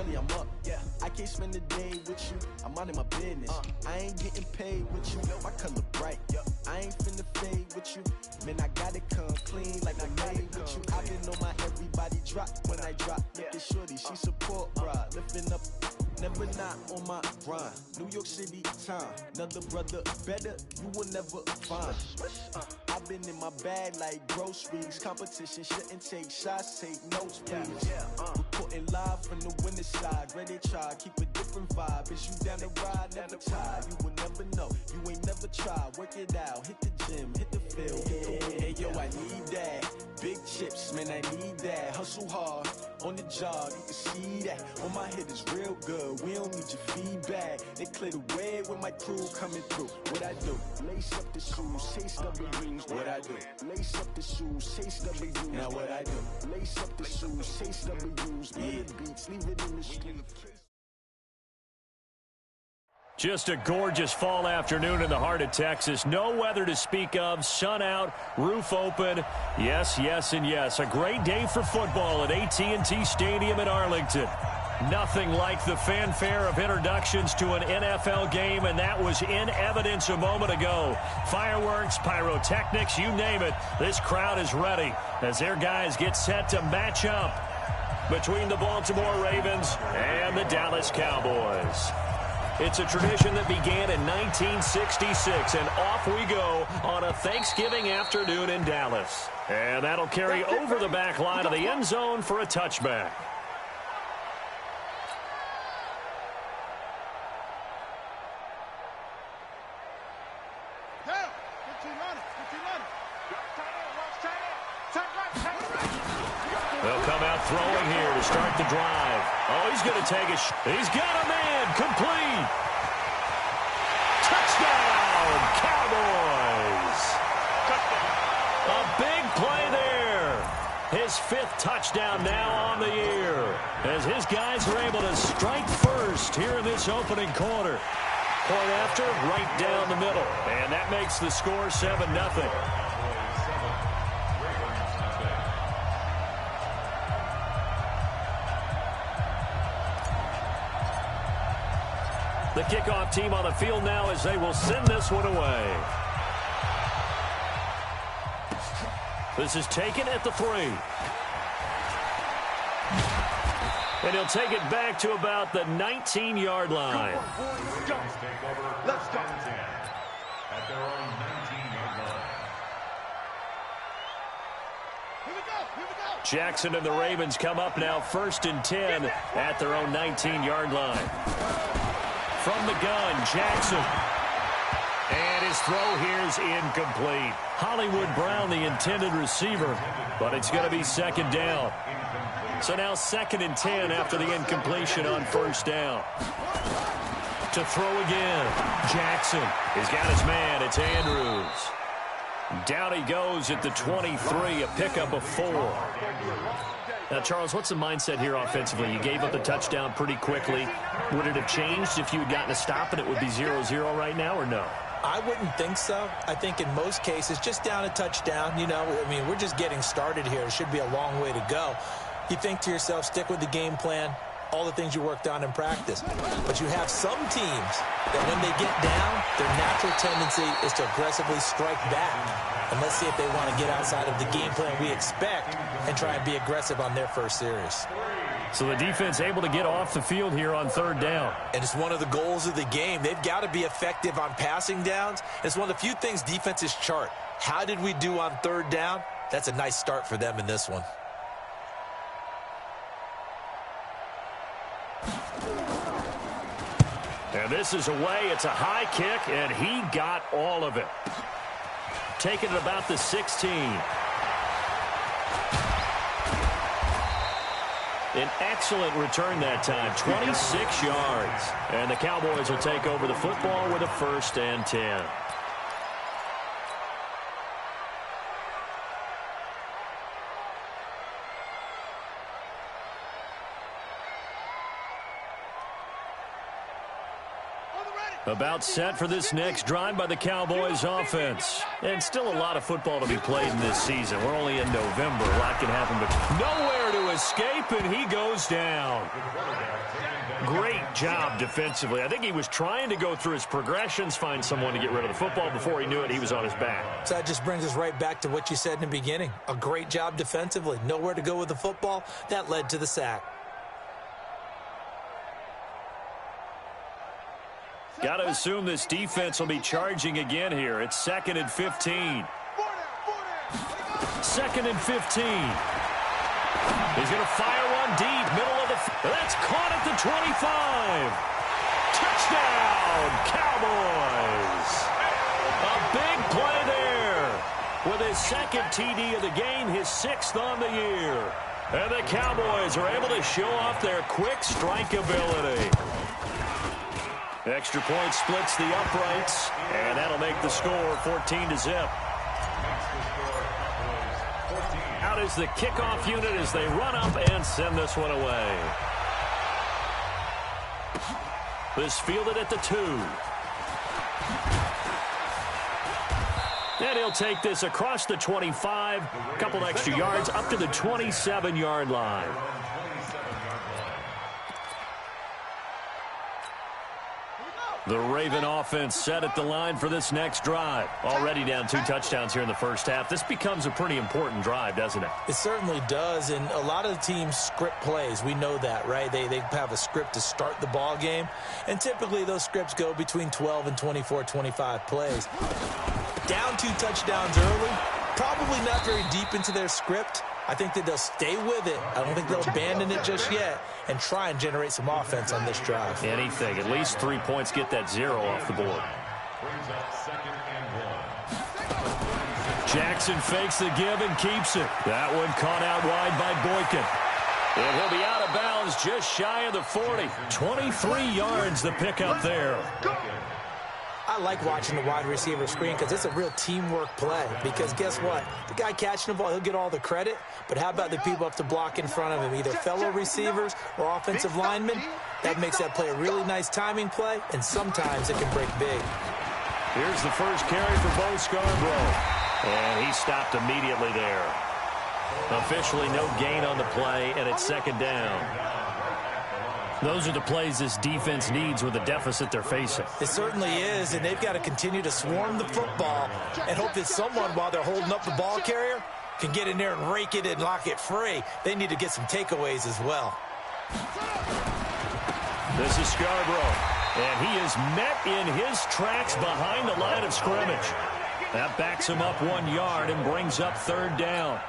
early, I'm up. Yeah, I can't spend the day with you. I'm out of my business. I ain't getting paid with you. My color bright. I ain't finna fade with you. Man, I gotta come clean like I made with you. I've been on my everybody drop when I drop. Look at shorty, she support ride. Lifting up, never not on my grind. New York City time. Another brother better, you will never find. I've been in my bag like groceries. Competition shouldn't take shots, take notes, please. Reporting live from the winning side. Ready to try, keep a different vibe. Is you down the ride, never tired. You will never know, you ain't never tried. Work it out, hit the gym, hit the field. Hey, yo, I need that. Big chips, man, I need that. Hustle hard, on the job, you can see that. On my head is real good, we don't need your feedback. They clear the way with my crew coming through. What I do? Lace up the shoes, chase W's. What I do? Lace up the shoes, chase W's. Now what I do? Lace up the shoes, chase W's. Yeah, beats, leave it in the street. Just a gorgeous fall afternoon in the heart of Texas. No weather to speak of. Sun out, roof open. Yes, yes, and yes. A great day for football at AT&T Stadium in Arlington. Nothing like the fanfare of introductions to an NFL game, and that was in evidence a moment ago. Fireworks, pyrotechnics, you name it. This crowd is ready as their guys get set to match up between the Baltimore Ravens and the Dallas Cowboys. It's a tradition that began in 1966, and off we go on a Thanksgiving afternoon in Dallas. And that'll carry over the back line of the end zone for a touchback. They'll come out throwing here to start the drive. Oh, he's going to take a he's got a man. Complete. Touchdown, Cowboys. A big play there. His 5th touchdown now on the year as his guys are able to strike first here in this opening quarter. Point after, right down the middle. And that makes the score 7-0. The kickoff team on the field now as they will send this one away. This is taken at the 3. And he'll take it back to about the 19-yard line. Let's go. At their own 19-yard line. Here we go. Jackson and the Ravens come up now 1st and 10 at their own 19-yard line. From the gun, Jackson. And his throw here is incomplete. Hollywood Brown, the intended receiver, but it's going to be 2nd down. So now 2nd and 10 after the incompletion on 1st down. To throw again, Jackson. He's got his man, it's Andrews. Down he goes at the 23, a pickup of 4. Now, Charles, what's the mindset here offensively? You gave up the touchdown pretty quickly. Would it have changed if you had gotten a stop and it would be 0-0 right now, or no? I wouldn't think so. I think in most cases, just down a touchdown, you know, I mean, we're just getting started here. It should be a long way to go. You think to yourself, stick with the game plan, all the things you worked on in practice. But you have some teams that when they get down, their natural tendency is to aggressively strike back. And let's see if they want to get outside of the game plan we expect and try and be aggressive on their first series. So the defense able to get off the field here on 3rd down. And it's one of the goals of the game. They've got to be effective on passing downs. It's one of the few things defenses chart. How did we do on 3rd down? That's a nice start for them in this one. And this is away. It's a high kick, and he got all of it. Taking it about the 16. An excellent return that time, 26 yards. And the Cowboys will take over the football with a 1st and 10. About set for this next drive by the Cowboys offense. And still a lot of football to be played in this season. We're only in November. A lot can happen, but nowhere to escape, and he goes down. job defensively. I think he was trying to go through his progressions, find someone to get rid of the football. Before he knew it, he was on his back. So that just brings us right back to what you said in the beginning. A great job defensively. Nowhere to go with the football. That led to the sack. Got to assume this defense will be charging again here. It's 2nd and 15. 2nd and 15. He's going to fire one deep, middle of the that's caught at the 25. Touchdown, Cowboys. A big play there. With his 2nd TD of the game, his 6th on the year. And the Cowboys are able to show off their quick strike ability. Extra point splits the uprights, and that'll make the score 14-0. Out is the kickoff unit as they run up and send this one away. This fielded at the 2. And he'll take this across the 25, a couple extra yards up to the 27-yard line. The Raven offense set at the line for this next drive. Already down 2 touchdowns here in the first half. This becomes a pretty important drive, doesn't it? It certainly does, and a lot of the teams script plays. We know that, right? They have a script to start the ball game, and typically those scripts go between 12 and 24, 25 plays. Down 2 touchdowns early, probably not very deep into their script. I think that they'll stay with it. I don't think they'll abandon it just yet and try and generate some offense on this drive. Anything. At least 3 points, get that 0 off the board. Jackson fakes the give and keeps it. That one caught out wide by Boykin. And he'll be out of bounds just shy of the 40. 23 yards the pickup there. I like watching the wide receiver screen because it's a real teamwork play. Because guess what? The guy catching the ball, he'll get all the credit. But how about the people up to block in front of him, either fellow receivers or offensive linemen? That makes that play a really nice timing play, and sometimes it can break big. Here's the first carry for Bo Scarborough. And he stopped immediately there. Officially no gain on the play, and it's 2nd down. Those are the plays this defense needs with the deficit they're facing. It certainly is, and they've got to continue to swarm the football and hope that someone, while they're holding up the ball carrier, can get in there and rake it and lock it free. They need to get some takeaways as well. This is Scarborough, and he is met in his tracks behind the line of scrimmage. That backs him up 1 yard and brings up 3rd down.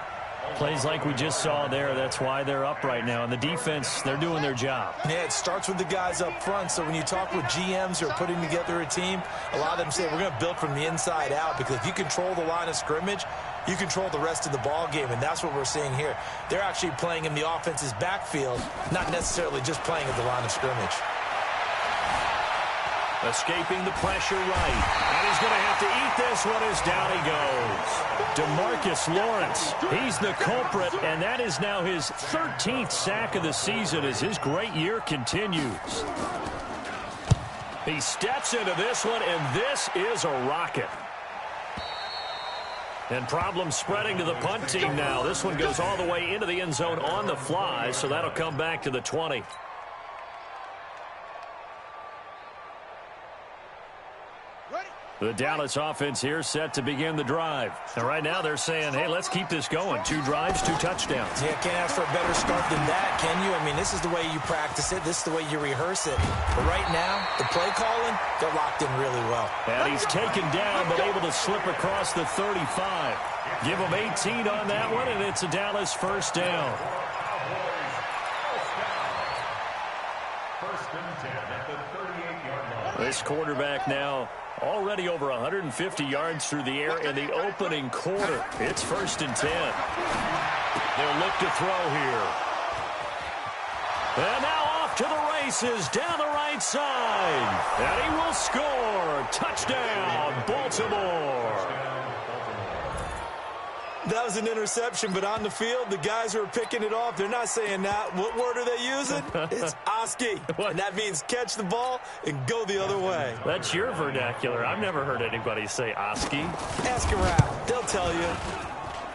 Plays like we just saw there, that's why they're up right now. And the defense, they're doing their job. Yeah, it starts with the guys up front. So when you talk with GMs who are putting together a team, a lot of them say we're going to build from the inside out, because if you control the line of scrimmage, you control the rest of the ball game, and that's what we're seeing here. They're actually playing in the offense's backfield, not necessarily just playing at the line of scrimmage. Escaping the pressure right. And he's going to have to eat this one as down he goes. DeMarcus Lawrence, he's the culprit, and that is now his 13th sack of the season as his great year continues. He steps into this one, and this is a rocket. And problems spreading to the punt team now. This one goes all the way into the end zone on the fly, so that'll come back to the 20. The Dallas offense here set to begin the drive. And right now they're saying, hey, let's keep this going. 2 drives, 2 touchdowns. Yeah, can't ask for a better start than that, can you? I mean, this is the way you practice it. This is the way you rehearse it. But right now, the play calling, they're locked in really well. And he's taken down, but able to slip across the 35. Give him 18 on that one, and it's a Dallas 1st down. 1st and 10 at the 38-yard line. This quarterback now already over 150 yards through the air in the opening quarter. It's 1st and 10. They'll look to throw here. And now off to the races down the right side. And he will score. Touchdown, Baltimore. That was an interception, but on the field, the guys who are picking it off, they're not saying that. What word are they using? It's Oski. And that means catch the ball and go the other way. That's your vernacular. I've never heard anybody say Oski. Ask around. They'll tell you.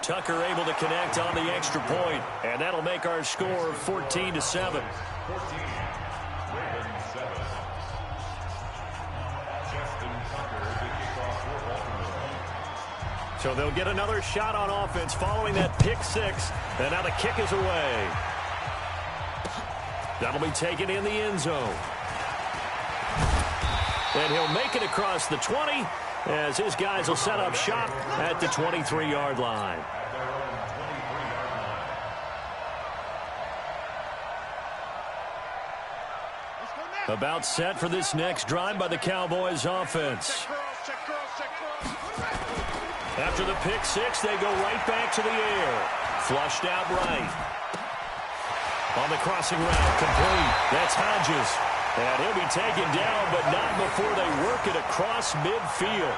Tucker able to connect on the extra point, and that'll make our score 14-7. Ravens 7. Justin Tucker, the kickoff for Baltimore. So they'll get another shot on offense following that pick six. And now the kick is away. That'll be taken in the end zone. And he'll make it across the 20 as his guys will set up shop at the 23-yard line. About set for this next drive by the Cowboys offense. After the pick six, they go right back to the air. Flushed out right. On the crossing route, complete. That's Hodges. And he'll be taken down, but not before they work it across midfield.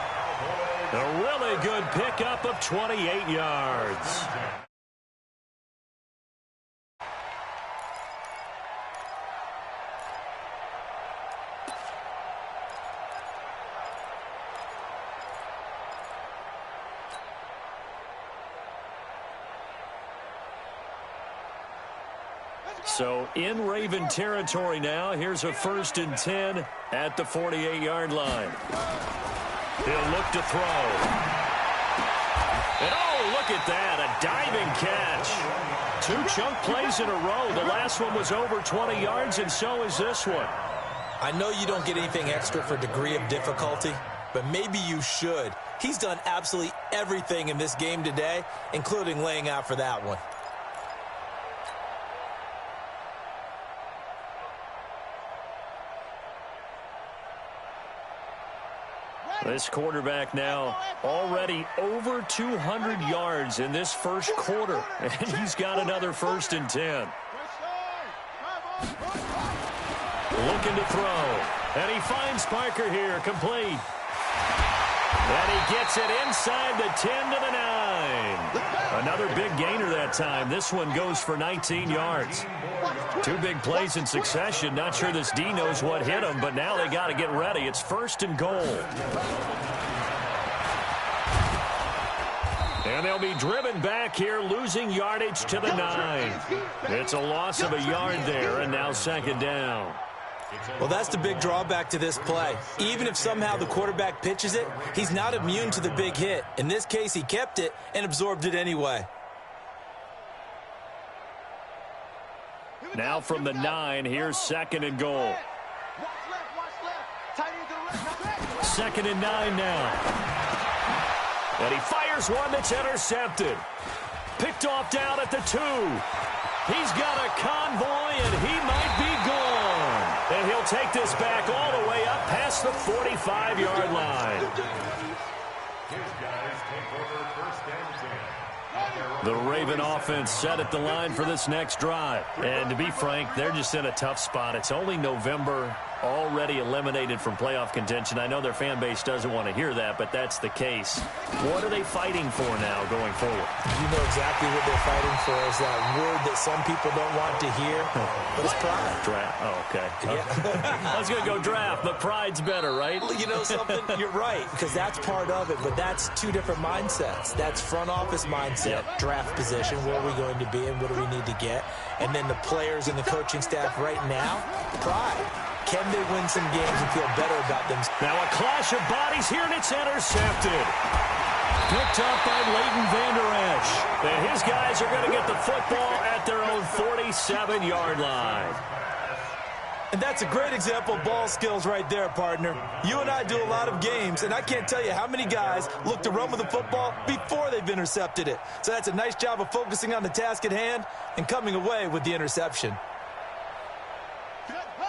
A really good pickup of 28 yards. So in Raven territory now. Here's a 1st and 10 at the 48-yard line. He'll look to throw. And oh, look at that, a diving catch. 2 chunk plays in a row. The last one was over 20 yards, and so is this one. I know you don't get anything extra for degree of difficulty, but maybe you should. He's done absolutely everything in this game today, including laying out for that one. This quarterback now already over 200 yards in this first quarter. And he's got another 1st and 10. Looking to throw. And he finds Parker here, complete. And he gets it inside the 10 to the 9. Another big gainer that time. This one goes for 19 yards. 2 big plays in succession. Not sure this D knows what hit him, but now they got to get ready. It's 1st and goal. And they'll be driven back here, losing yardage to the 9. It's a loss of a yard there, and now 2nd down. Well, that's the big drawback to this play. Even if somehow the quarterback pitches it, he's not immune to the big hit. In this case, he kept it and absorbed it anyway. Now from the 9, here's 2nd and goal. 2nd and 9 now. And he fires one that's intercepted. Picked off down at the 2. He's got a convoy, and he might be gone. And he'll take this back all the way up past the 45-yard line. His guys take over 1st and 10. The Raven offense set at the line for this next drive. And to be frank, they're just in a tough spot. It's only November, already eliminated from playoff contention. I know their fan base doesn't want to hear that, but that's the case. What are they fighting for now going forward? You know exactly what they're fighting for is that word that some people don't want to hear, but it's pride. Draft. Oh, okay. Yeah. I was going to go draft, but pride's better, right? Well, you know something? You're right, because that's part of it, but that's 2 different mindsets. That's front office mindset, draft position, where are we going to be and what do we need to get? And then the players and the coaching staff right now, pride. Can they win some games and feel better about them? Now a clash of bodies here, and it's intercepted. Picked up by Leighton Vander Esch. And his guys are going to get the football at their own 47-yard line. And that's a great example of ball skills right there, partner. You and I do a lot of games, and I can't tell you how many guys look to run with the football before they've intercepted it. So that's a nice job of focusing on the task at hand and coming away with the interception.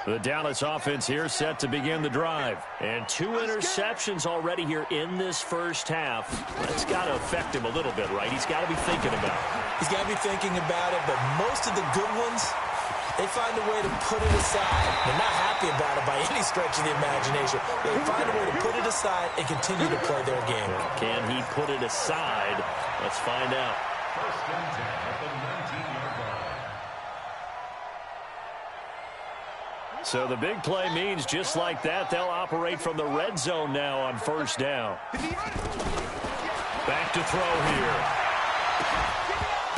The Dallas offense here set to begin the drive. And 2 interceptions already here in this first half. That's got to affect him a little bit, right? He's got to be thinking about it. He's got to be thinking about it, but most of the good ones, they find a way to put it aside. They're not happy about it by any stretch of the imagination. They find a way to put it aside and continue to play their game. Can he put it aside? Let's find out. 1st and 10 at the 19-yard line. So the big play means just like that, they'll operate from the red zone now on 1st down. Back to throw here.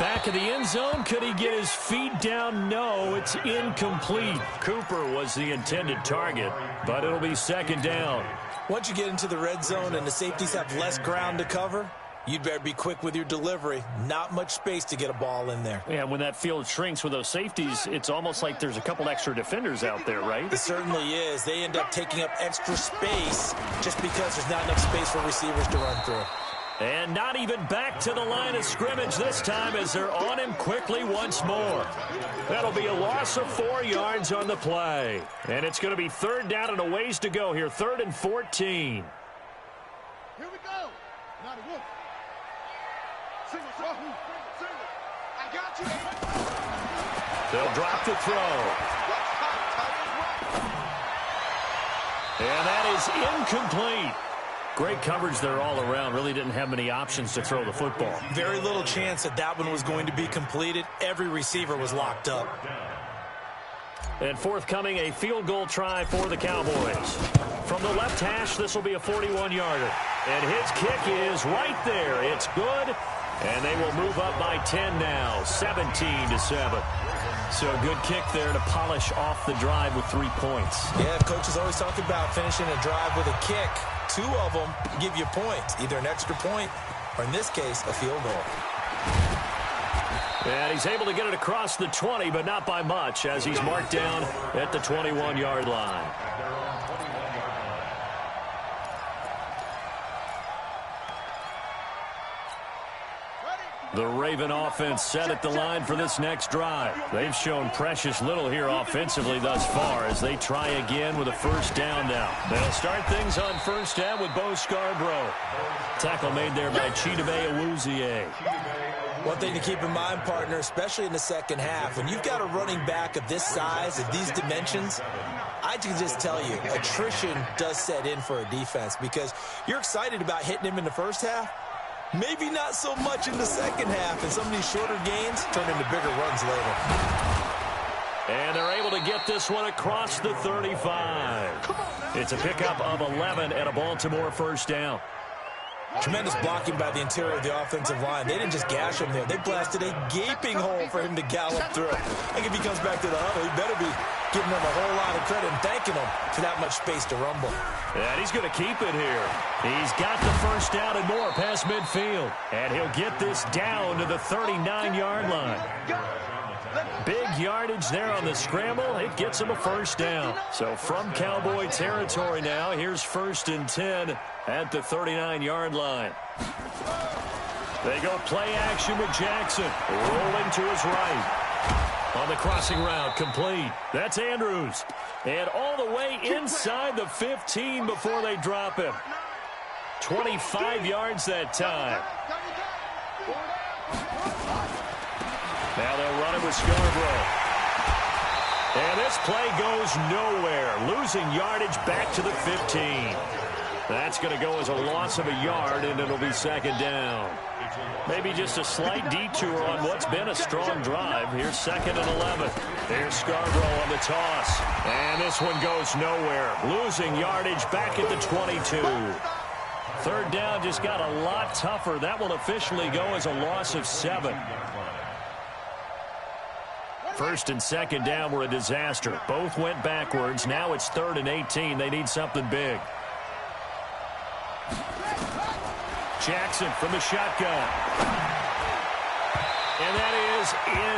back of the end zone. Could he get his feet down? No, it's incomplete. Cooper was the intended target, but it'll be second down. Once you get into the red zone and the safeties have less ground to cover, you'd better be quick with your delivery. Not much space to get a ball in there. Yeah, when that field shrinks with those safeties, it's almost like there's a couple extra defenders out there, right? It certainly is. They end up taking up extra space just because there's not enough space for receivers to run through. And not even back to the line of scrimmage this time as they're on him quickly once more. That'll be a loss of 4 yards on the play. And it's going to be third down and a ways to go here. 3rd and 14. Here we go. Now the wolf. Single. I got you. They'll drop the throw. And that is incomplete. Great coverage there all around. Really didn't have many options to throw the football. Very little chance that that one was going to be completed. Every receiver was locked up. And forthcoming, a field goal try for the Cowboys. From the left hash, this will be a 41-yarder. And his kick is right there. It's good. And they will move up by 10 now, 17-7. So a good kick there to polish off the drive with 3 points. Yeah, coaches always talk about finishing a drive with a kick. 2 of them give you points, either an extra point or, in this case, a field goal. And he's able to get it across the 20, but not by much, as he's marked down at the 21-yard line. The Raven offense set at the line for this next drive. They've shown precious little here offensively thus far as they try again with a first down now. They'll start things on first down with Bo Scarborough. Tackle made there by Chidobe Awuzie. One thing to keep in mind, partner, especially in the second half, when you've got a running back of this size, of these dimensions, I can just tell you, attrition does set in for a defense because you're excited about hitting him in the first half. Maybe not so much in the second half, and some of these shorter gains turn into bigger runs later. And they're able to get this one across the 35. It's a pickup of 11 and a Baltimore first down. Tremendous blocking by the interior of the offensive line. They didn't just gash him there. They blasted a gaping hole for him to gallop through. I think if he comes back to the huddle, he better be giving them a whole lot of credit and thanking them for that much space to rumble. And he's going to keep it here. He's got the first down and more past midfield. And he'll get this down to the 39-yard line. Big yardage there on the scramble. It gets him a first down. So from Cowboy territory now, here's 1st and 10 at the 39-yard line. They go play action with Jackson. Rolling to his right. On the crossing route, complete. That's Andrews. And all the way inside the 15 before they drop him. 25 yards that time. Now they'll run it with Scarborough. And this play goes nowhere. Losing yardage back to the 15. That's going to go as a loss of a yard, and it'll be second down. Maybe just a slight detour on what's been a strong drive. Here's 2nd and 11. There's Scarborough on the toss. And this one goes nowhere. Losing yardage back at the 22. 3rd down just got a lot tougher. That will officially go as a loss of 7. 1st and 2nd down were a disaster. Both went backwards. Now it's 3rd and 18. They need something big. Jackson from the shotgun. And that is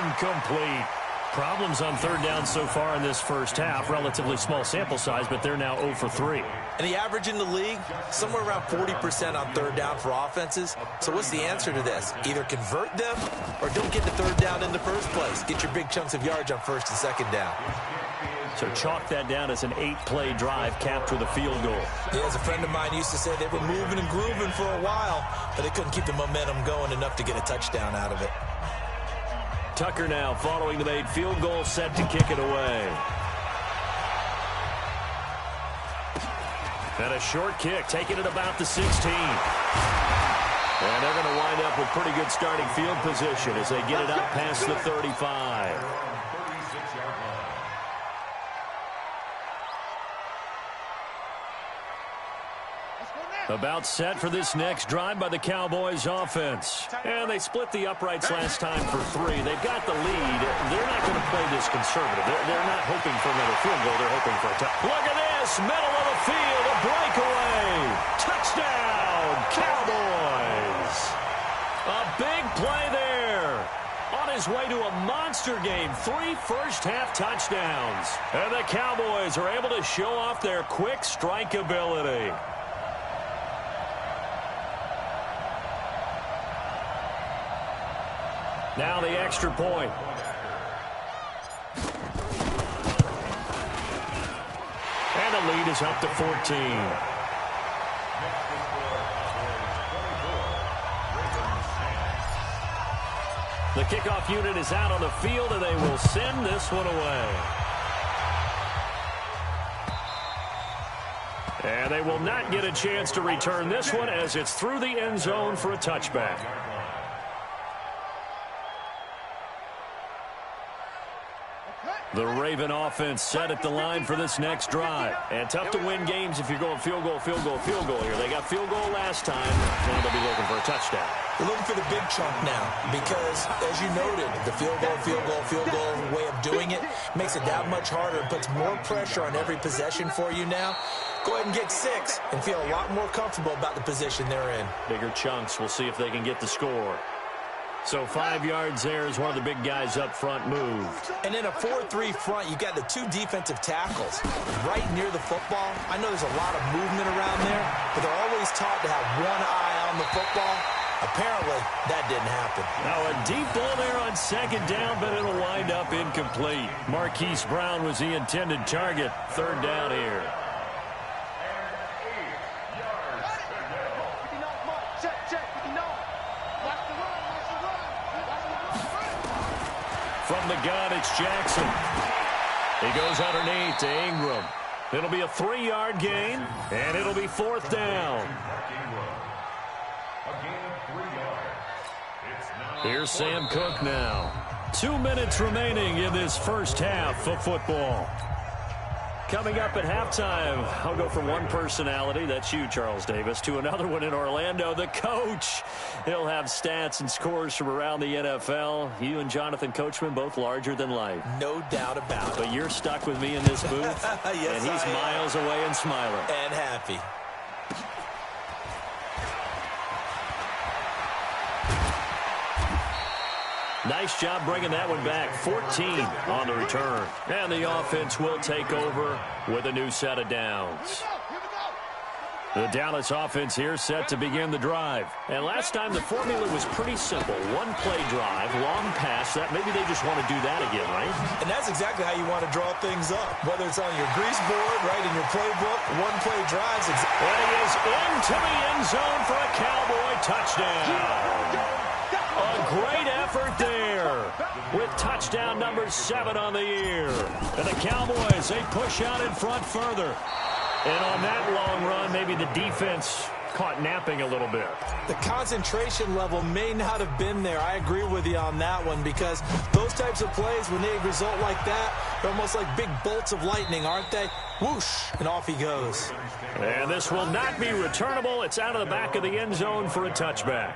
incomplete. Problems on 3rd down so far in this first half. Relatively small sample size, but they're now 0 for 3. And the average in the league, somewhere around 40% on 3rd down for offenses. So what's the answer to this? Either convert them or don't get the 3rd down in the first place. Get your big chunks of yards on 1st and 2nd down. So chalk that down as an 8-play drive capped with a field goal. Yeah, as a friend of mine used to say, they were moving and grooving for a while, but they couldn't keep the momentum going enough to get a touchdown out of it. Tucker now following the made field goal, set to kick it away. And a short kick, taking it about the 16. And they're going to wind up with pretty good starting field position as they get it up past the 35. About set for this next drive by the Cowboys offense. And they split the uprights last time for 3. They've got the lead. They're not going to play this conservative. They're not hoping for another field goal. They're hoping for a touchdown. Look at this. Middle of the field. A breakaway. Touchdown, Cowboys. A big play there. On his way to a monster game. 3 first-half touchdowns. And the Cowboys are able to show off their quick strike ability. Now the extra point. And the lead is up to 14. The kickoff unit is out on the field, and they will send this one away. And they will not get a chance to return this one as it's through the end zone for a touchback. The Raven offense set at the line for this next drive. And tough to win games if you're going field goal, field goal, field goal here. They got field goal last time. Now they'll be looking for a touchdown. They're looking for the big chunk now because, as you noted, the field goal, field goal, field goal way of doing it makes it that much harder. It puts more pressure on every possession for you now. Go ahead and get 6 and feel a lot more comfortable about the position they're in. Bigger chunks. We'll see if they can get the score. So 5 yards there as one of the big guys up front moved. And in a 4-3 front, you got the 2 defensive tackles right near the football. I know there's a lot of movement around there, but they're always taught to have one eye on the football. Apparently, that didn't happen. Now a deep ball there on second down, but it'll wind up incomplete. Marquise Brown was the intended target. 3rd down here. From the gun, it's Jackson. He goes underneath to Ingram. It'll be a 3-yard gain, and it'll be 4th down. Here's Sam Cook now. 2 minutes remaining in this first half of football. Coming up at halftime, I'll go from one personality, that's you, Charles Davis, to another one in Orlando, the coach. He'll have stats and scores from around the NFL. You and Jonathan Coachman, both larger than life. No doubt about it. But you're stuck with me in this booth, yes, and he's miles away and smiling. And happy. Nice job bringing that one back. 14 on the return. And the offense will take over with a new set of downs. The Dallas offense here set to begin the drive. And last time the formula was pretty simple. 1-play drive, long pass. That maybe they just want to do that again, right? And that's exactly how you want to draw things up. Whether it's on your grease board, right, in your playbook, 1-play drives. And he is into the end zone for a Cowboy touchdown. A great effort there with touchdown number 7 on the year. And the Cowboys, they push out in front further. And on that long run, maybe the defense caught napping a little bit. The concentration level may not have been there. I agree with you on that one because those types of plays, when they result like that, they're almost like big bolts of lightning, aren't they? Whoosh, and off he goes. And this will not be returnable. It's out of the back of the end zone for a touchback.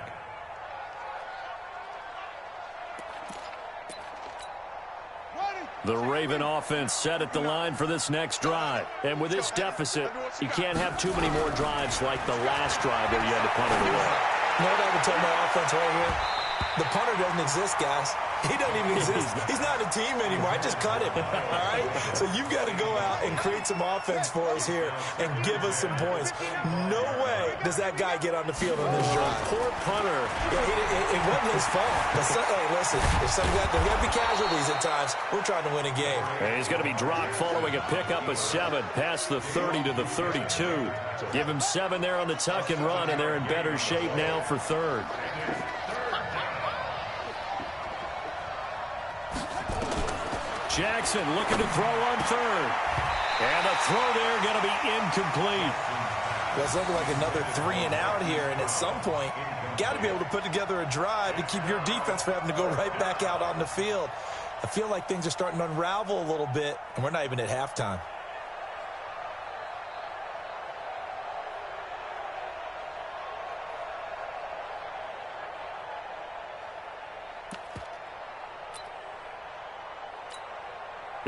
The Raven offense set at the line for this next drive. And with this deficit, you can't have too many more drives like the last drive where you had to punt it away. You know what I would tell my offense right here? The punter doesn't exist, guys. He doesn't even exist. He's not a team anymore. I just cut him, all right? So you've got to go out and create some offense for us here and give us some points. No way does that guy get on the field on this drive. Poor punter. Yeah, it wasn't his fault. But hey, listen, there's got to be casualties at times. We're trying to win a game. And he's going to be dropped following a pickup of 7 past the 30 to the 32. Give him 7 there on the tuck and run, and they're in better shape now for 3rd. Jackson looking to throw on 3rd. And the throw there going to be incomplete. Well, it's looking like another 3 and out here, and at some point, you got to be able to put together a drive to keep your defense from having to go right back out on the field. I feel like things are starting to unravel a little bit, and we're not even at halftime.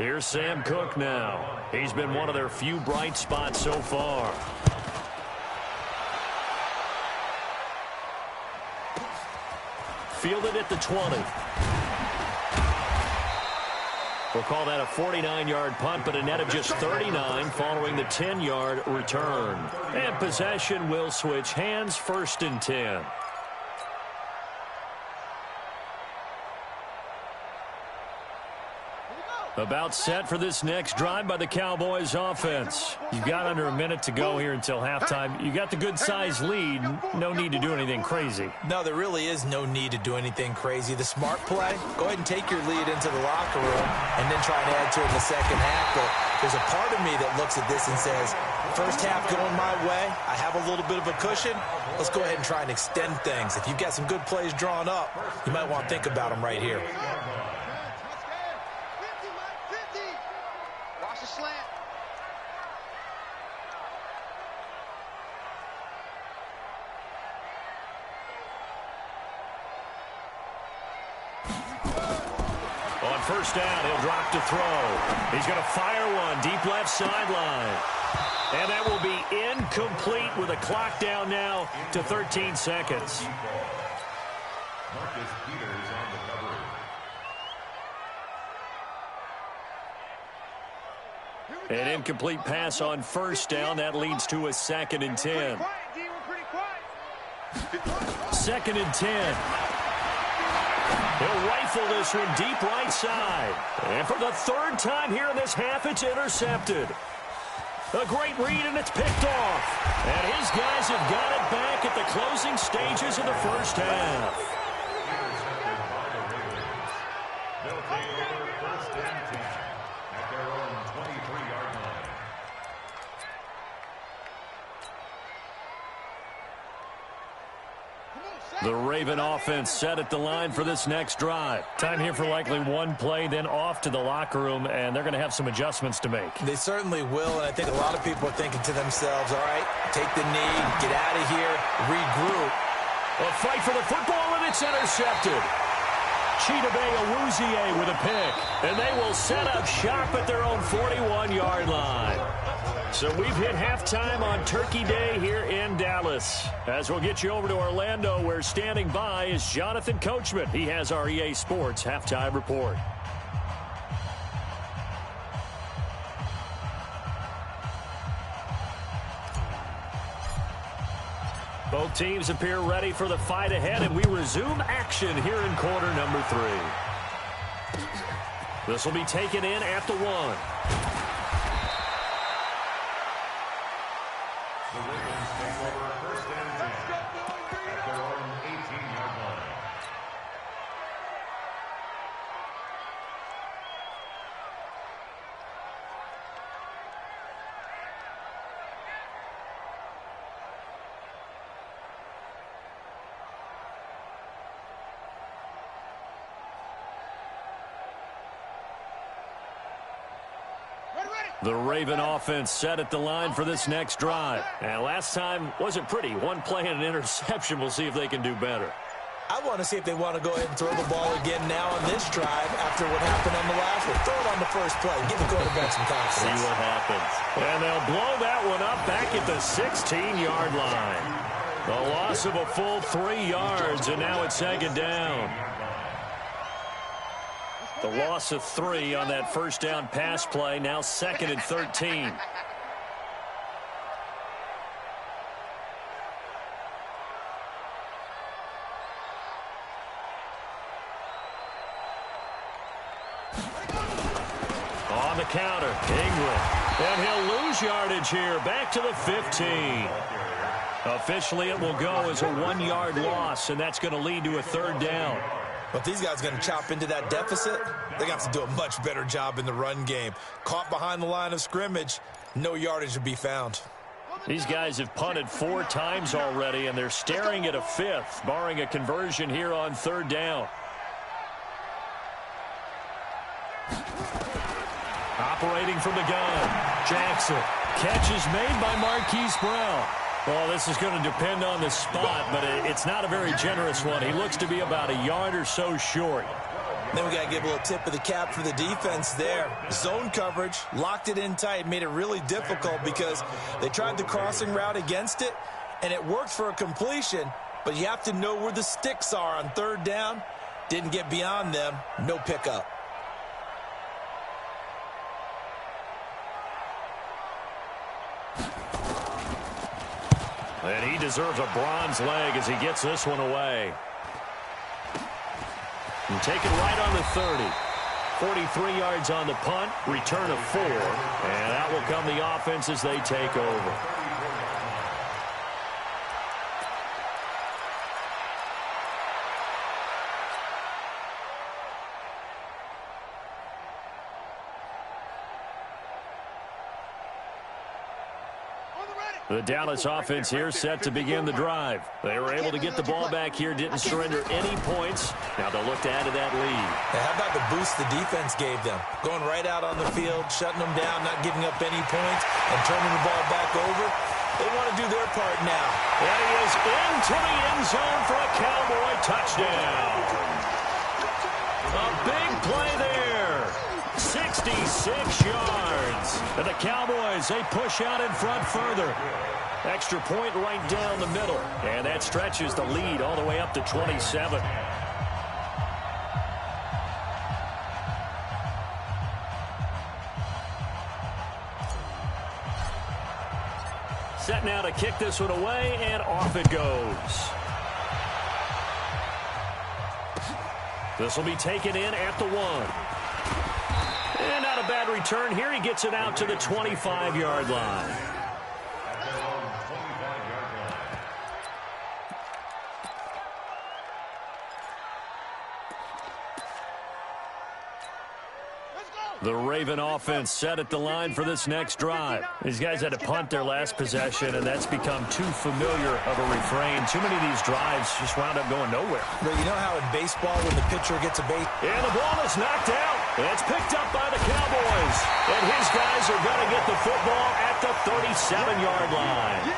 Here's Sam Cook now. He's been one of their few bright spots so far. Fielded at the 20. We'll call that a 49-yard punt, but a net of just 39 following the 10-yard return. And possession will switch hands, 1st and 10. About set for this next drive by the Cowboys offense. You've got under a minute to go here until halftime. You got the good-sized lead. No need to do anything crazy. No, there really is no need to do anything crazy. The smart play, go ahead and take your lead into the locker room and then try and add to it in the second half. But there's a part of me that looks at this and says, first half going my way, I have a little bit of a cushion. Let's go ahead and try and extend things. If you've got some good plays drawn up, you might want to think about them right here. First down, he'll drop to throw. He's going to fire one deep left sideline. And that will be incomplete with a clock down now to 13 seconds. An incomplete pass on first down. That leads to a 2nd and 10. 2nd and 10. He'll rifle this one deep right side. And for the 3rd time here in this half, it's intercepted. A great read, and it's picked off. And his guys have got it back at the closing stages of the first half. They'll take over 1st and 10 at their own 23-yard line. The Raven offense set at the line for this next drive. Time here for likely one play, then off to the locker room, and they're going to have some adjustments to make. They certainly will, and I think a lot of people are thinking to themselves, all right, take the knee, get out of here, regroup. A fight for the football, and it's intercepted. Chidobe Awuzie with a pick, and they will set up shop at their own 41-yard line. So we've hit halftime on Turkey Day here in Dallas. As we'll get you over to Orlando, where standing by is Jonathan Coachman. He has our EA Sports halftime report. Both teams appear ready for the fight ahead, and we resume action here in quarter number 3. This will be taken in at the 1. The Ravens take over 1st and 10 at their own 18-yard line. The Raven offense set at the line for this next drive. And last time wasn't pretty. One play and an interception. We'll see if they can do better. I want to see if they want to go ahead and throw the ball again now on this drive after what happened on the last one. Throw it on the first play. Give the quarterback some confidence. See what happens. And they'll blow that one up back at the 16-yard line. The loss of a full 3 yards, and now it's 2nd down. The loss of 3 on that first down pass play, now 2nd and 13. On the counter, Ingram. And he'll lose yardage here, back to the 15. Officially, it will go as a 1-yard loss, and that's going to lead to a 3rd down. But these guys are going to chop into that deficit. They're going to have to do a much better job in the run game. Caught behind the line of scrimmage, no yardage to be found. These guys have punted 4 times already, and they're staring at a 5th, barring a conversion here on 3rd down. Operating from the gun, Jackson. Catch is made by Marquise Brown. Well, this is going to depend on the spot, but it's not a very generous one. He looks to be about a yard or so short. Then we got to give a little tip of the cap for the defense there. Zone coverage, locked it in tight, made it really difficult because they tried the crossing route against it, and it worked for a completion, but you have to know where the sticks are on third down. Didn't get beyond them, no pickup. And he deserves a bronze leg as he gets this one away. And take it right on the 30. 43 yards on the punt, return of 4. And out will come the offense as they take over. The Dallas offense here set to begin the drive. They were able to get the ball back here, didn't surrender any points. Now they'll look to add to that lead. How about the boost the defense gave them? Going right out on the field, shutting them down, not giving up any points, and turning the ball back over. They want to do their part now. And he is into the end zone for a Cowboy touchdown. A big play there. 66 yards. And the Cowboys, they push out in front further. Extra point right down the middle. And that stretches the lead all the way up to 27. Set now to kick this one away, and off it goes. This will be taken in at the 1. And not a bad return here. He gets it out to the 25-yard line. The Raven offense set at the line for this next drive. These guys had to punt their last possession, and that's become too familiar of a refrain. Too many of these drives just wound up going nowhere. But you know how in baseball when the pitcher gets a base... And the ball is knocked out. It's picked up by the Cowboys. And his guys are going to get the football at the 37-yard line.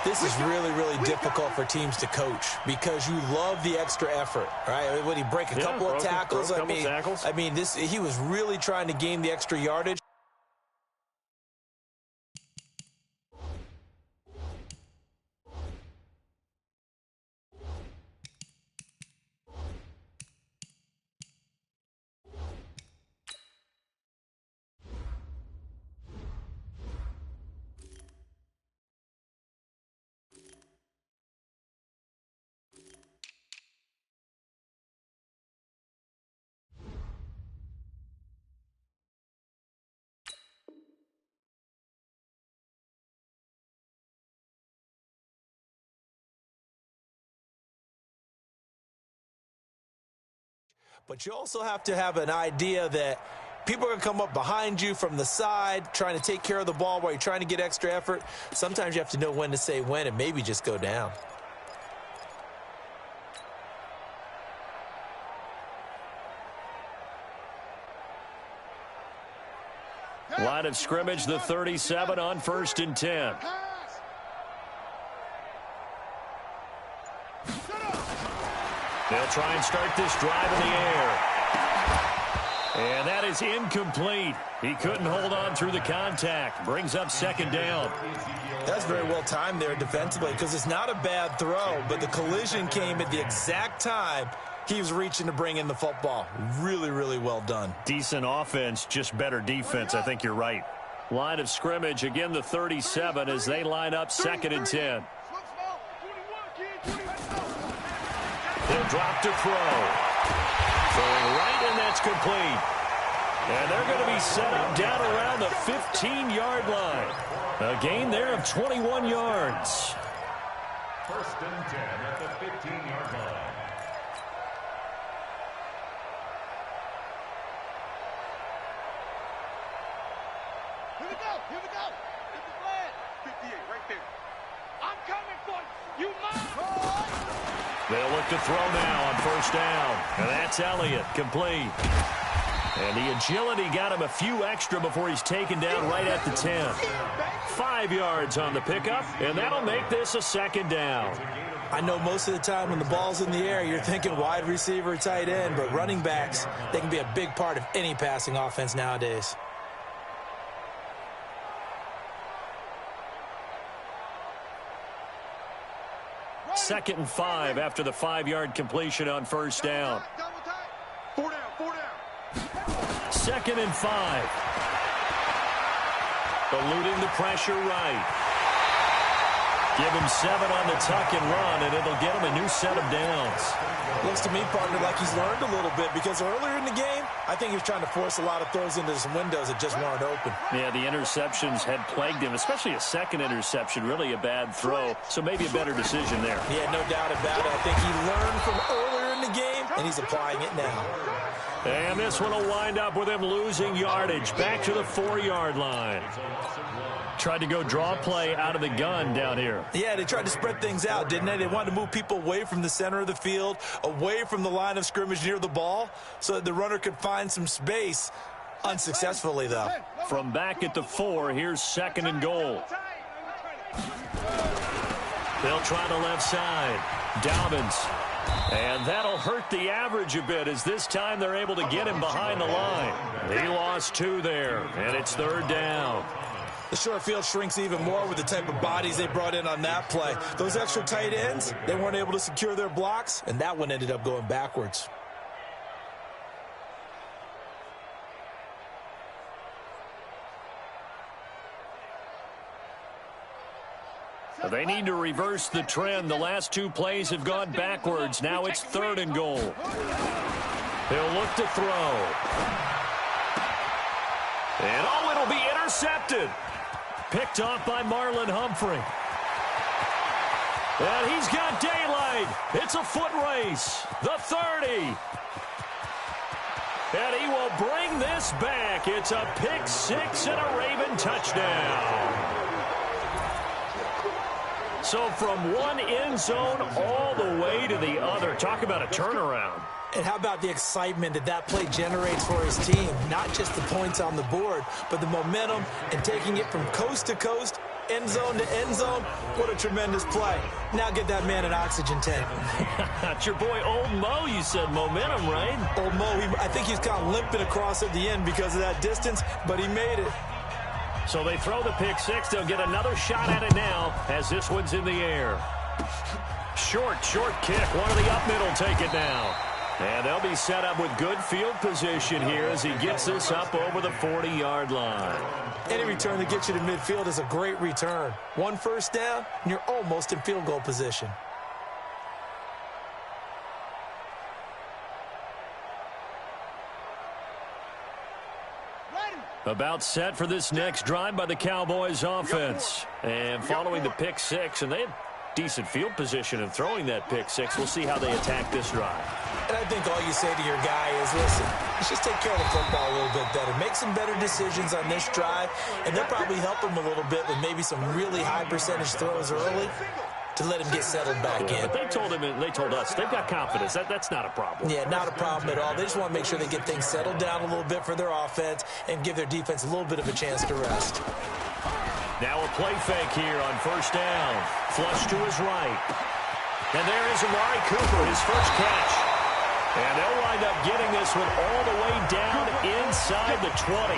This is really, really difficult for teams to coach because you love the extra effort, right? Would he break a couple of tackles? I mean, he was really trying to gain the extra yardage. But you also have to have an idea that people are going to come up behind you from the side, trying to take care of the ball while you're trying to get extra effort. Sometimes you have to know when to say when and maybe just go down. Line of scrimmage, the 37 on 1st and 10. They'll try and start this drive in the air. And that is incomplete. He couldn't hold on through the contact. Brings up 2nd down. That's very well timed there defensively because it's not a bad throw, but the collision came at the exact time he was reaching to bring in the football. Really, really well done. Decent offense, just better defense. I think you're right. Line of scrimmage, again the 37 as they line up 2nd and 10. He'll drop to throw. Throwing right, and that's complete. And they're going to be set up down around the 15-yard line. A gain there of 21 yards. 1st and 10 at the 15-yard line. Here we go. Here we go. Get the flag. 58 right there. I'm coming for you. You mine. They'll look to throw now on 1st down. And that's Elliott, complete. And the agility got him a few extra before he's taken down right at the 10. 5 yards on the pickup, and that'll make this a 2nd down. I know most of the time when the ball's in the air, you're thinking wide receiver, tight end, but running backs, they can be a big part of any passing offense nowadays. Second and 5 after the 5-yard completion on first down. 4 down. Second and 5. Eluding the pressure right. Give him 7 on the tuck and run, and it'll get him a new set of downs. Looks to me, partner, like he's learned a little bit, because earlier in the game, I think he was trying to force a lot of throws into some windows that just weren't open. Yeah, the interceptions had plagued him, especially a second interception, really a bad throw, so maybe a better decision there. Yeah, no doubt about it. I think he learned from earlier in the game, and he's applying it now. And this one will wind up with him losing yardage back to the 4-yard line. Tried to go draw play out of the gun down here. Yeah, they tried to spread things out, didn't they? They wanted to move people away from the center of the field, away from the line of scrimmage near the ball, so that the runner could find some space. Unsuccessfully, though. From back at the 4, here's second and goal. They'll try the left side. Dobbins. And that'll hurt the average a bit, as this time they're able to get him behind the line. He lost 2 there, and it's third down. The short field shrinks even more with the type of bodies they brought in on that play. Those extra tight ends, they weren't able to secure their blocks, and that one ended up going backwards. They need to reverse the trend. The last 2 plays have gone backwards. Now it's third and goal. He'll look to throw. And oh, it'll be intercepted. Picked off by Marlon Humphrey. And he's got daylight. It's a foot race. The 30. And he will bring this back. It's a pick 6 and a Raven touchdown. So from one end zone all the way to the other. Talk about a turnaround. And how about the excitement that that play generates for his team? Not just the points on the board, but the momentum and taking it from coast to coast, end zone to end zone. What a tremendous play. Now get that man an oxygen tank. That's your boy Old Mo. You said momentum, right? Old Mo, I think he's kind of limping across at the end because of that distance, but he made it. So they throw the pick 6. They'll get another shot at it now as this one's in the air. Short kick. One of the up middle take it now. And they'll be set up with good field position here as he gets this up over the 40-yard line. Any return that gets you to midfield is a great return. 1 first down, and you're almost in field goal position. About set for this next drive by the Cowboys offense. And following the pick 6, and they had decent field position in throwing that pick 6. We'll see how they attack this drive. And I think all you say to your guy is, listen, let's just take care of the football a little bit better. Make some better decisions on this drive, and they'll probably help him a little bit with maybe some really high percentage throws early to let him get settled back in. But they told us, they've got confidence. That's not a problem. Yeah, not a problem at all. They just want to make sure they get things settled down a little bit for their offense and give their defense a little bit of a chance to rest. Now a play fake here on first down. Flush to his right. And there is Amari Cooper, his first catch. And they'll wind up getting this one all the way down inside the 20.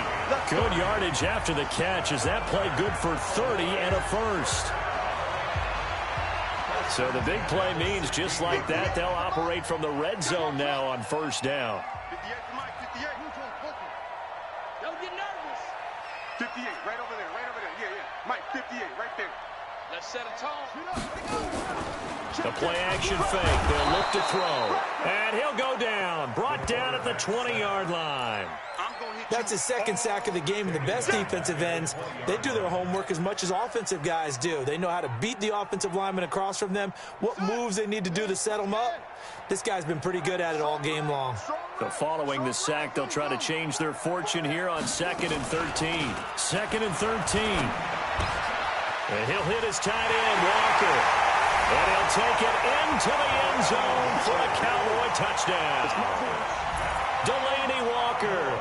Good yardage after the catch as that play good for 30 and a first. So the big play means just like that, they'll operate from the red zone now on first down. 58 for Mike, 58. Don't get nervous. 58, right over there. Yeah. Mike, 58, right there. Let's set a tone. The play action fake. They'll look to throw. And he'll go down. Brought down at the 20-yard line. That's his second sack of the game, and the best defensive ends, they do their homework as much as offensive guys do. They know how to beat the offensive lineman across from them, what moves they need to do to set them up. This guy's been pretty good at it all game long. So following the sack, they'll try to change their fortune here on 2nd and 13. 2nd and 13. And he'll hit his tight end, Walker. And he'll take it into the end zone for a Cowboy touchdown. Delaney Walker,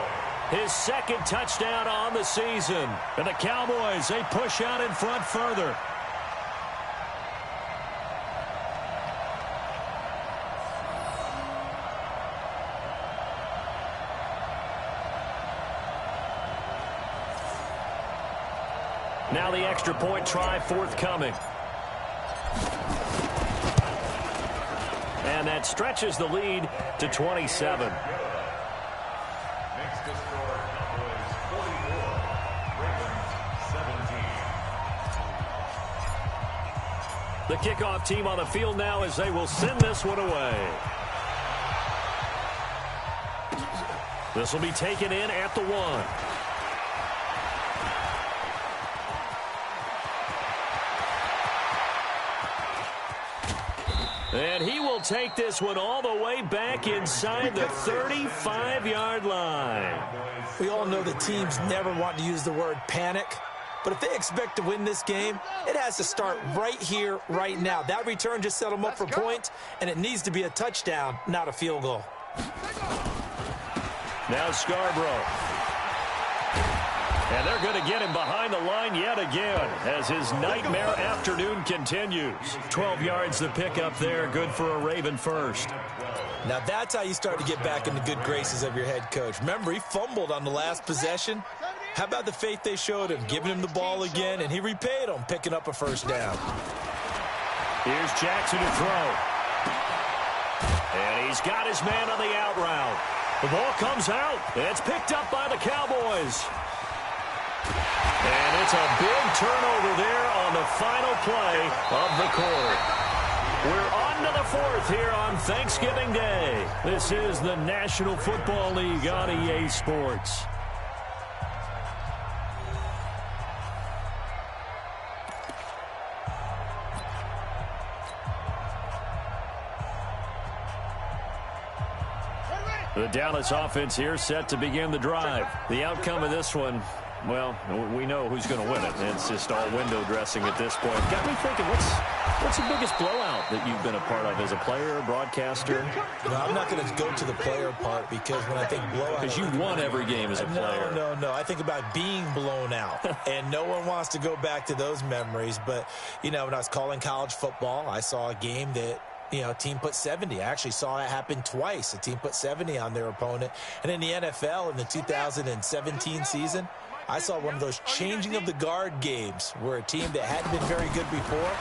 his second touchdown on the season. And the Cowboys, they push out in front further. Now the extra point try forthcoming. And that stretches the lead to 27. Next to score, Cowboys 44, Ravens 17. The kickoff team on the field now as they will send this one away. This will be taken in at the 1. And he will take this one all the way back inside the 35-yard line. We all know the teams never want to use the word panic, but if they expect to win this game, it has to start right here, right now. That return just set them up for points, and it needs to be a touchdown, not a field goal. Now Scarborough. And they're going to get him behind the line yet again as his nightmare afternoon continues. 12 yards the pickup there, good for a Raven first. Now that's how you start to get back in the good graces of your head coach. Remember, he fumbled on the last possession. How about the faith they showed him, giving him the ball again, and he repaid them, picking up a first down. Here's Jackson to throw. And he's got his man on the out route. The ball comes out. It's picked up by the Cowboys. And it's a big turnover there on the final play of the quarter. We're on to the 4th here on Thanksgiving Day. This is the National Football League on EA Sports. The Dallas offense here set to begin the drive. The outcome of this one, well, we know who's going to win it. It's just all window dressing at this point. Got me thinking, what's the biggest blowout that you've been a part of as a player, broadcaster? No, I'm not going to go to the player part because when I think blowout... Because you won every game as a player. No. I think about being blown out. And no one wants to go back to those memories. But, you know, when I was calling college football, I saw a game that, you know, a team put 70. I actually saw it happen twice. A team put 70 on their opponent. And in the NFL in the 2017 season, I saw one of those changing of the guard games where a team that hadn't been very good before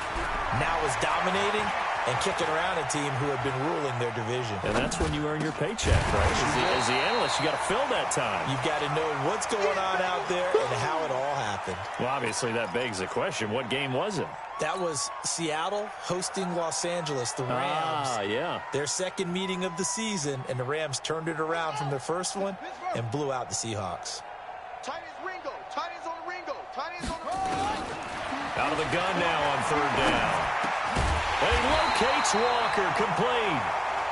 now is dominating and kicking around a team who had been ruling their division. And that's when you earn your paycheck, right? As the analyst, you got to fill that time. You've got to know what's going on out there and how it all happened. Well, obviously that begs the question, what game was it? That was Seattle hosting Los Angeles, the Rams. Yeah. Their second meeting of the season, and the Rams turned it around from their first one and blew out the Seahawks. Out of the gun now on 3rd down. And he locates Walker, complete.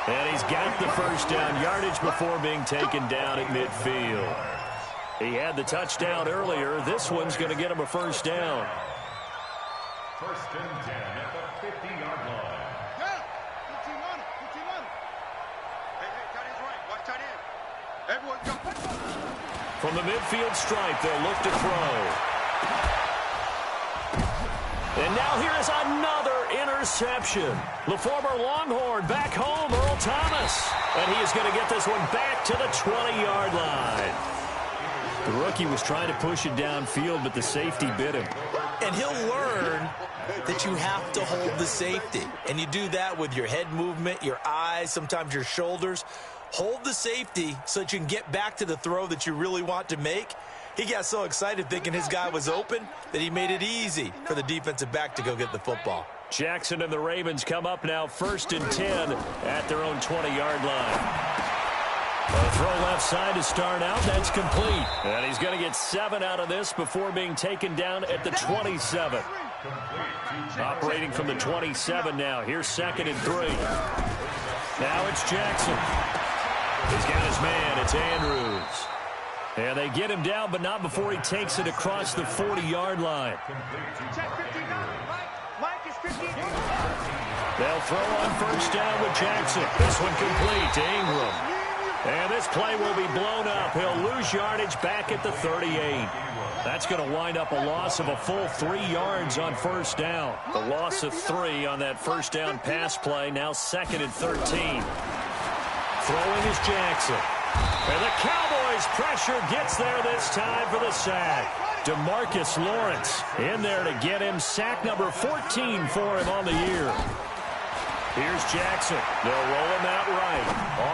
And he's got the first down yardage before being taken down at midfield. He had the touchdown earlier. This one's going to get him a first down. 1st and 10 at the 50-yard line. Yeah, 15 on it. Hey, tight end's right. Watch tight end. Everyone's got... From the midfield stripe, they'll look to throw. And now here is another interception. The former Longhorn back home, Earl Thomas. And he is going to get this one back to the 20-yard line. The rookie was trying to push it downfield, but the safety bit him. And he'll learn that you have to hold the safety. And you do that with your head movement, your eyes, sometimes your shoulders. Hold the safety so that you can get back to the throw that you really want to make. He got so excited thinking his guy was open that he made it easy for the defensive back to go get the football. Jackson and the Ravens come up now 1st and 10 at their own 20-yard line. A throw left side to start out. That's complete. And he's going to get 7 out of this before being taken down at the 27. Operating from the 27 now. Here's 2nd and 3. Now it's Jackson. He's got his man. It's Andrews. And they get him down, but not before he takes it across the 40-yard line. They'll throw on 1st down with Jackson. This one complete to Ingram. And this play will be blown up. He'll lose yardage back at the 38. That's going to wind up a loss of a full 3 yards on 1st down. The loss of 3 on that 1st down pass play. Now 2nd and 13. Throwing is Jackson. And the Cowboys pressure gets there this time for the sack. DeMarcus Lawrence in there to get him sack number 14 for him on the year. Here's Jackson. They'll roll him out right.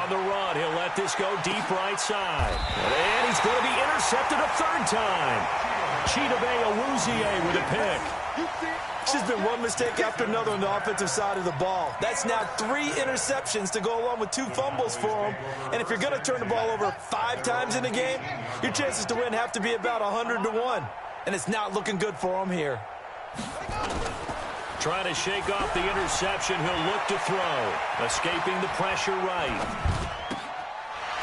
On the run, he'll let this go deep right side. And he's going to be intercepted a third time. Chidobe Awuzie with a pick. It's just been one mistake after another on the offensive side of the ball. That's now 3 interceptions to go along with 2 fumbles for him. And if you're going to turn the ball over 5 times in a game, your chances to win have to be about 100 to 1. And it's not looking good for him here. Trying to shake off the interception. He'll look to throw. Escaping the pressure right.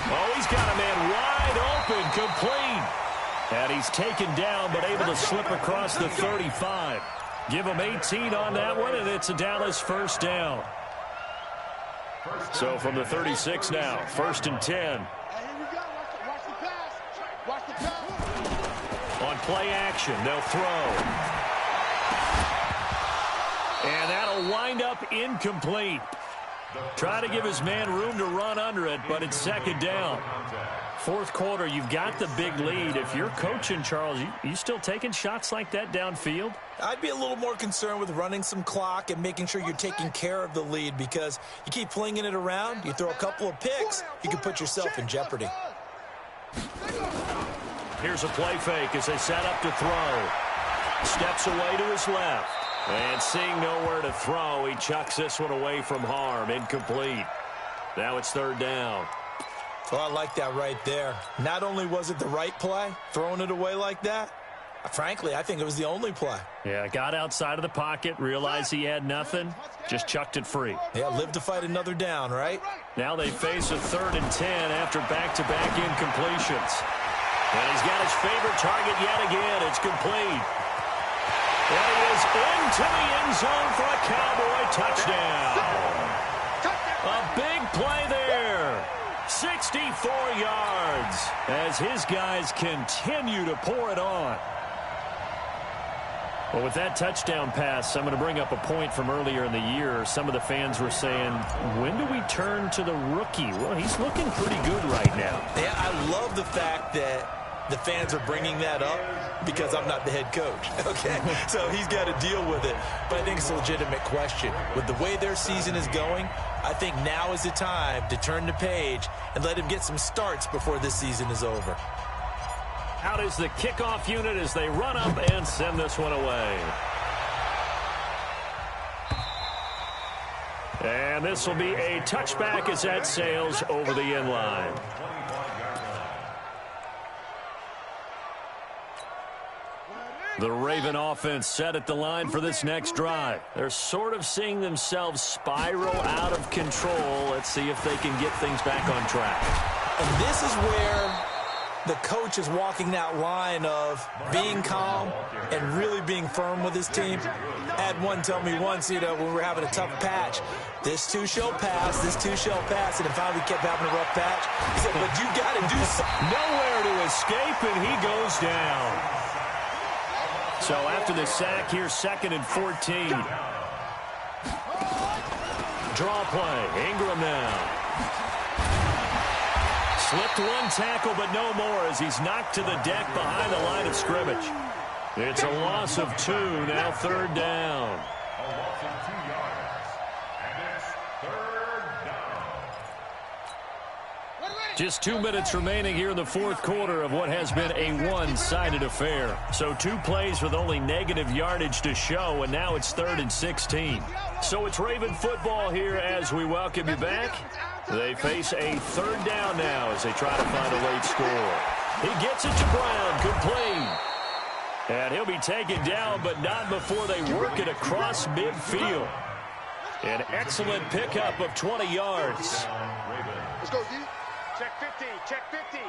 Oh, he's got a man wide open, complete. And he's taken down, but able to slip across the 35. Give him 18 on that one, and it's a Dallas first down. So from the 36 now, 1st and 10. Here we go. Watch the pass. Watch the pass. On play action, they'll throw. And that'll wind up incomplete. Try to give his man room to run under it, but it's 2nd down. 4th quarter, you've got the big lead. If you're coaching, Charles, you still taking shots like that downfield? I'd be a little more concerned with running some clock and making sure you're taking care of the lead, because you keep flinging it around, you throw a couple of picks, you can put yourself in jeopardy. Here's a play fake as they set up to throw. Steps away to his left. And seeing nowhere to throw, he chucks this one away from harm. Incomplete. Now it's 3rd down. Well, I like that right there. Not only was it the right play, throwing it away like that, frankly, I think it was the only play. Yeah, got outside of the pocket, realized he had nothing, just chucked it free. Yeah, live to fight another down, right? Now they face a 3rd and 10 after back-to-back incompletions. And he's got his favorite target yet again. It's complete. And he is into the end zone for a Cowboy touchdown. A big play there. 64 yards as his guys continue to pour it on. Well, with that touchdown pass, I'm going to bring up a point from earlier in the year. Some of the fans were saying, when do we turn to the rookie? Well, he's looking pretty good right now. Yeah, I love the fact that the fans are bringing that up because I'm not the head coach, okay? So he's got to deal with it. But I think it's a legitimate question. With the way their season is going, I think now is the time to turn the page and let him get some starts before this season is over. Out is the kickoff unit as they run up and send this one away. And this will be a touchback as that sails over the end line. The Raven offense set at the line for this next drive. They're sort of seeing themselves spiral out of control. Let's see if they can get things back on track. And this is where the coach is walking that line of being calm and really being firm with his team. I had one tell me once, when we were having a tough patch, this too shall pass, this too shall pass, and then finally we kept having a rough patch. He said, but you got to do something. Nowhere to escape, and he goes down. So after the sack, here's 2nd and 14. Draw play. Ingram now. Slipped one tackle, but no more as he's knocked to the deck behind the line of scrimmage. It's a loss of 2, now 3rd down. A loss of 2 yards. And it's 3rd down. Just 2 minutes remaining here in the 4th quarter of what has been a one-sided affair. So 2 plays with only negative yardage to show, and now it's 3rd and 16. So it's Raven football here as we welcome you back. They face a 3rd down now as they try to find a late score. He gets it to Brown, complete. And he'll be taken down, but not before they work it across midfield. An excellent pickup of 20 yards. Let's go, D. Check 50. Check 50.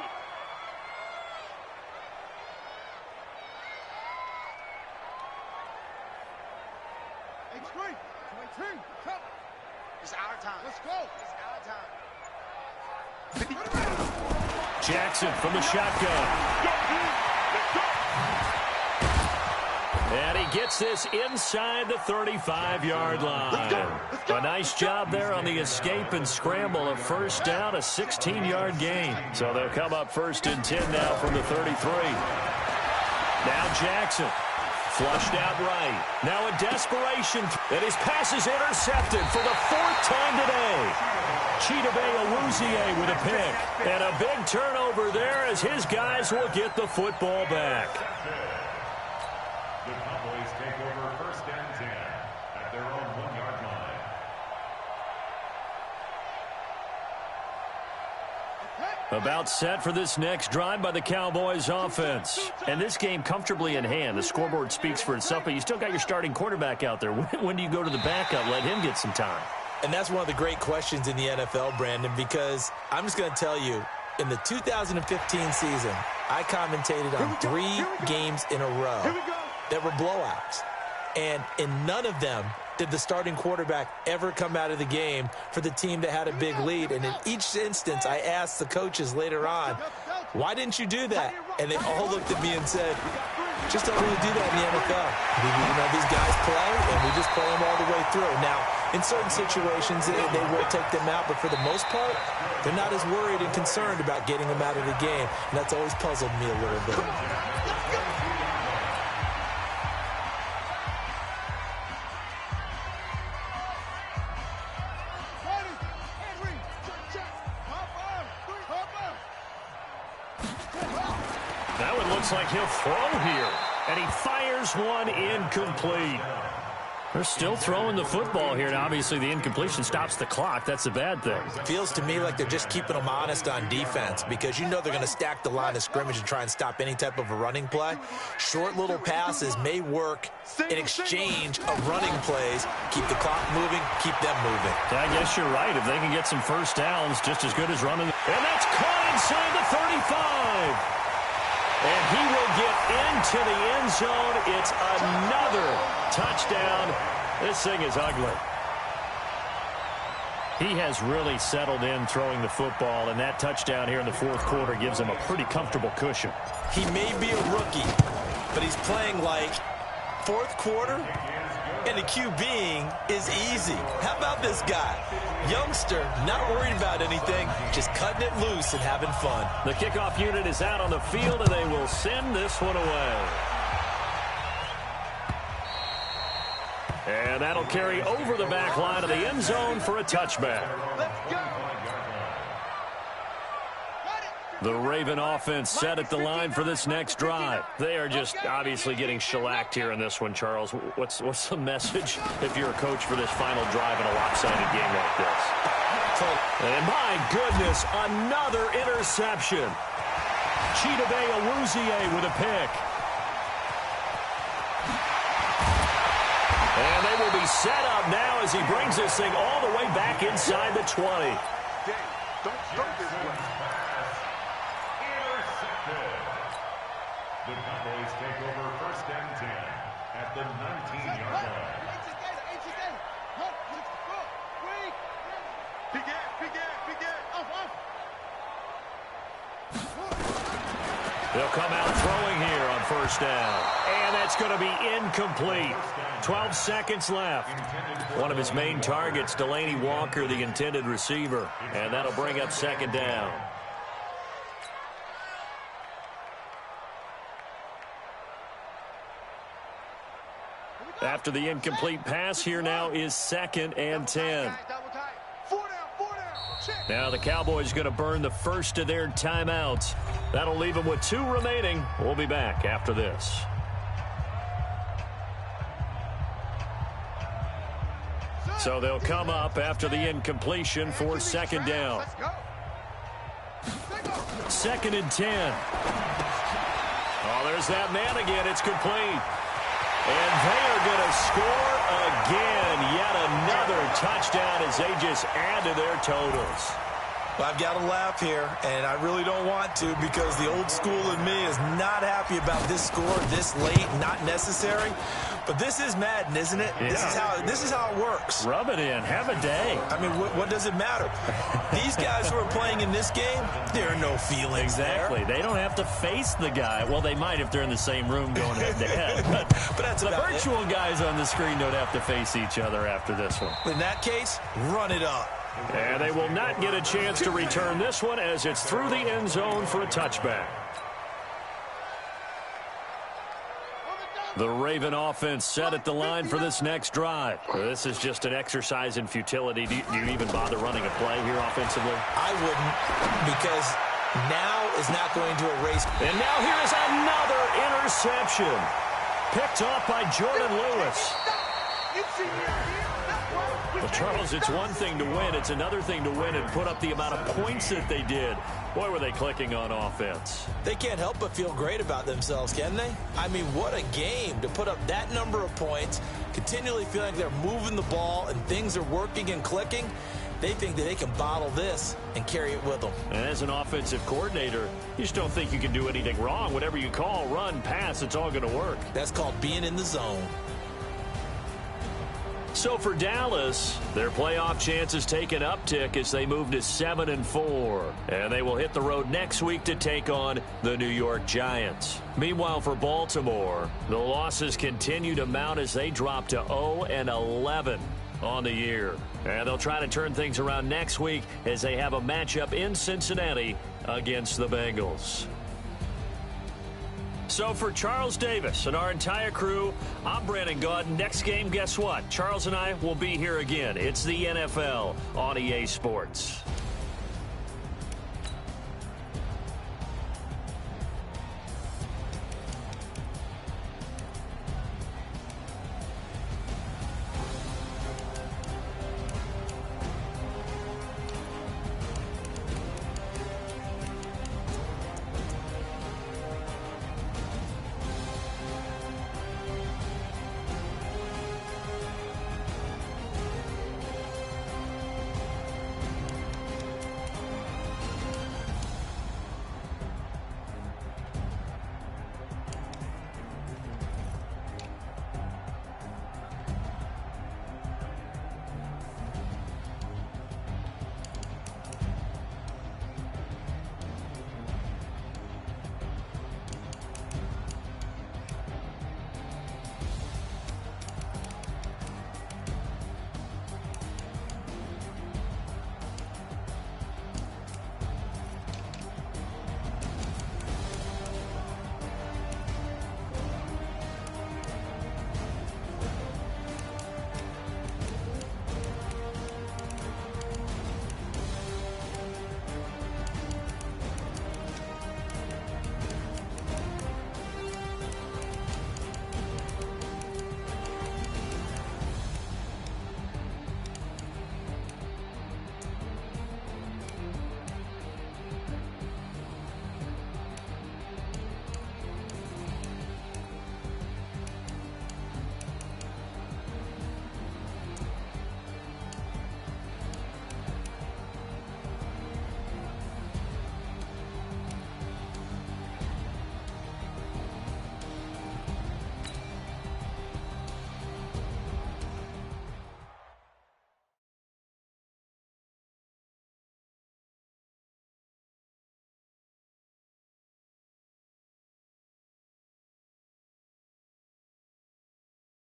H3. 22. Come. It's our time. Let's go. It's our time. Jackson from the shotgun. And he gets this inside the 35-yard line. A nice job there on the escape and scramble. A 1st down, a 16-yard gain. So they'll come up 1st and 10 now from the 33. Now Jackson. Flushed out right. Now in desperation. And his pass is intercepted for the 4th time today. Chidobe with a pick. And a big turnover there as his guys will get the football back. The Cowboys take over 1st and 10 at their own 1-yard line. About set for this next drive by the Cowboys offense. And this game comfortably in hand. The scoreboard speaks for itself, but you still got your starting quarterback out there. When do you go to the backup? Let him get some time. And that's one of the great questions in the NFL, Brandon, because I'm just going to tell you, in the 2015 season, I commentated on 3 games in a row that were blowouts. And in none of them did the starting quarterback ever come out of the game for the team that had a big lead. And in each instance, I asked the coaches later on, why didn't you do that? And they all looked at me and said, just don't really do that in the NFL. You know, these guys play, and we just play them all the way through. Now, in certain situations, they will take them out, but for the most part, they're not as worried and concerned about getting them out of the game. And that's always puzzled me a little bit. That one looks like he'll throw here. And he fires one incomplete. They're still throwing the football here. Now, obviously, the incompletion stops the clock. That's a bad thing. Feels to me like they're just keeping them honest on defense because you know they're going to stack the line of scrimmage and try and stop any type of a running play. Short little passes may work in exchange of running plays. Keep the clock moving, keep them moving. I guess you're right. If they can get some first downs, just as good as running. And that's caught inside the 35. And he will get into the end zone. It's another touchdown. This thing is ugly. He has really settled in throwing the football, and that touchdown here in the 4th quarter gives him a pretty comfortable cushion. He may be a rookie, but he's playing like 4th quarter, and the QBing is easy. How about this guy? Youngster, not worried about anything, just cutting it loose and having fun. The kickoff unit is out on the field, and they will send this one away. And that'll carry over the back line of the end zone for a touchback. The Raven offense set at the line for this next drive. They are just obviously getting shellacked here in this one, Charles. What's the message if you're a coach for this final drive in a lopsided game like this? And my goodness, another interception. Chidobe with a pick. And they will be set up now as he brings this thing all the way back inside the 20. Don't start this way. The Cowboys take over 1st and 10 at the 19-yard line. They'll come out throwing here on 1st down. And that's going to be incomplete. 12 seconds left. One of his main targets, Delaney Walker, the intended receiver. And that'll bring up 2nd down. After the incomplete pass, here now is 2nd and 10. Now the Cowboys going to burn the first of their timeouts. That'll leave them with 2 remaining. We'll be back after this. So they'll come up after the incompletion for 2nd down. 2nd and 10. Oh, there's that man again. It's complete. And they are going to score again. Yet another touchdown as they just add to their totals. Well, I've got to laugh here, and I really don't want to because the old school in me is not happy about this score this late, not necessary. But this is Madden, isn't it? Yeah. This is how it works. Rub it in. Have a day. I mean, what does it matter? These guys who are playing in this game, there are no feelings Exactly. there. They don't have to face the guy. Well, they might if they're in the same room going head-to-head. But that's the about virtual guys on the screen don't have to face each other after this one. In that case, run it up. And they will not get a chance to return this one as it's through the end zone for a touchback. The Raven offense set at the line for this next drive. This is just an exercise in futility. Do you even bother running a play here offensively? I wouldn't, because now is not going to erase. And now here is another interception. Picked off by Jordan Lewis. Well, Charles, it's one thing to win. It's another thing to win and put up the amount of points that they did. Boy, were they clicking on offense. They can't help but feel great about themselves, can they? I mean, what a game to put up that number of points, continually feeling like they're moving the ball and things are working and clicking. They think that they can bottle this and carry it with them. And as an offensive coordinator, you just don't think you can do anything wrong. Whatever you call, run, pass, it's all going to work. That's called being in the zone. So for Dallas, their playoff chances take an uptick as they move to 7-4. And they will hit the road next week to take on the New York Giants. Meanwhile, for Baltimore, the losses continue to mount as they drop to 0-11 on the year. And they'll try to turn things around next week as they have a matchup in Cincinnati against the Bengals. So for Charles Davis and our entire crew, I'm Brandon Gaudin. Next game, guess what? Charles and I will be here again. It's the NFL on EA Sports.